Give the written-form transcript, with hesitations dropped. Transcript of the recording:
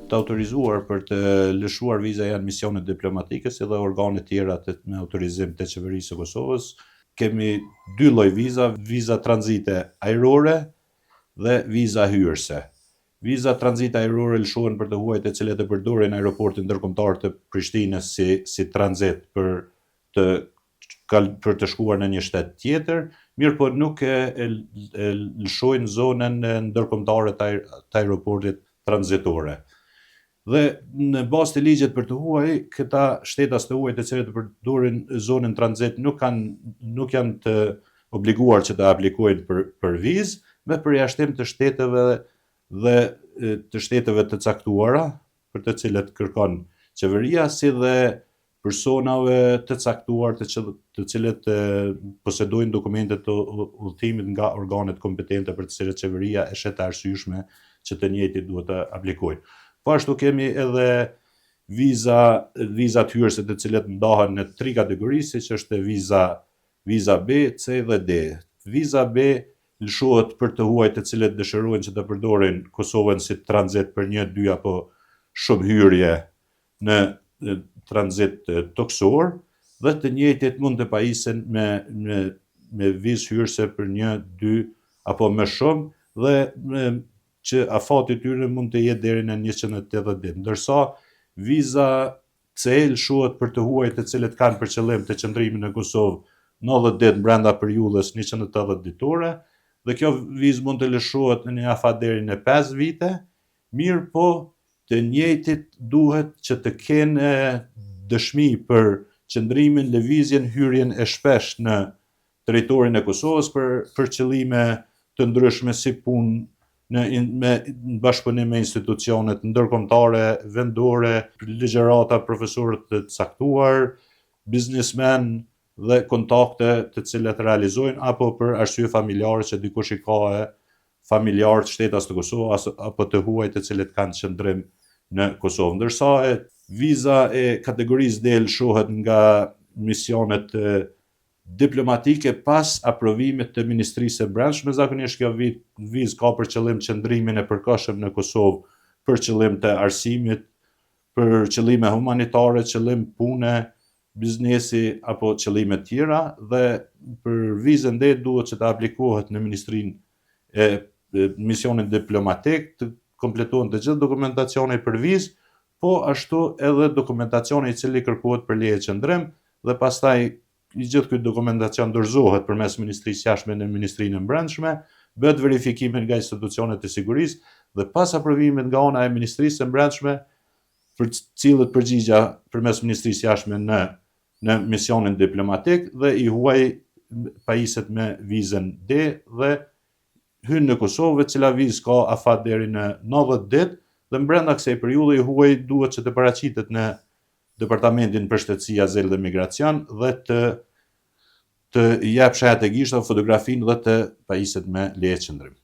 të autorizuar për të lëshuar viza janë misionet diplomatike, si dhe organet tjera me autorizim të qeverisë së Kosovës. Kemi dy lloj viza, viza tranzite ajrore dhe viza hyrëse. Viza tranzite ajrore lëshohen për të huajt e cilët e përdorin aeroportin ndërkombëtar të Prishtinës si tranzit për të shkuar në një shtet tjetër, mirë po nuk e lëshojnë zonën ndërkombëtare të aeroportit tranzitore. Dhe në bazë të ligjet për të huaj, këta shtetas të huaj të cilët përdorin zonën tranzit nuk janë të obliguar që të aplikojnë për vizë, me përjashtim të shteteve dhe të shteteve të caktuara, për të cilët kërkon qeveria, si dhe personave të caktuar të cilët posedojnë dokumentet të udhëtimit nga organet kompetente për të cilët qeveria e shet të arsyeshme që të njëjtit duhet të aplikojnë. Po ashtu kemi edhe vizat hyrëse të cilët ndahen në 3 kategori, siç është viza B, C dhe D. Viza B lëshohet për të huajt të cilët dëshirojnë që të përdorin Kosovën si tranzit për 1, 2 apo shumë hyrje në tranzit toksor, dhe të njëjtit mund të pajisen me vizë hyrëse për 1, 2 apo më shumë, dhe që afati tyre mund të jetë deri në 180 ditë, ndërsa viza C lëshohet për të huajt të cilët kanë për qëllim të qëndrimin në Kosovë 90 ditë brenda periudhës 180 ditore, dhe kjo vizë mund të lëshohet në një afat deri në 5 vite, mirë po të njëjtit duhet që të kenë dëshmi për qëndrimin, lëvizjen, hyrjen e shpesh në territorin e Kosovës për qëllime të ndryshme si punë, me bashkëpunim me institucionet ndërkombëtare, vendore, ligjërata, profesorët të caktuar, biznesmen dhe kontakte të cilat realizojnë, apo për arsye familjare që dikush i ka familjar të shtetas të Kosovës apo të huaj të cilët kanë qëndrim në Kosovë. Ndërsa viza e kategorisë D lëshohet nga misionet diplomatike pas aprovimit të Ministrisë së Brendshme. Zakonisht kjo vizë ka për qëllim qëndrimin e përkohshëm në Kosovë për qëllim të arsimit, për qëllime humanitare, qëllim pune, biznesi apo qëllime tjera, dhe për vizën D duhet që të aplikohet në Ministrinë e misionin diplomatik, të kompletohen të gjithë dokumentacioni për vizë, po ashtu edhe dokumentacioni i cili kërkohet për leje qëndrim, dhe pastaj i gjithë ky dokumentacion dorëzohet përmes Ministrisë Jashtme në Ministrinë e Brendshme, bëhet verifikimin nga institucionet e sigurisë, dhe pas aprovimit nga ana e Ministrisë së Brendshme, për cilët përgjigja përmes Ministrisë Jashtme në misionin diplomatik, dhe i huaj pajiset me vizën D dhe hyn në Kosovë, e cila vizë ka afat deri në 90 ditë, dhe brenda kësaj periudhe i huaj duhet që të paraqitet në Departamentin për Shtetësi, Azil dhe Migracion, dhe të jap shehat e gishta, fotografinë dhe të pajiset me leje qëndrim.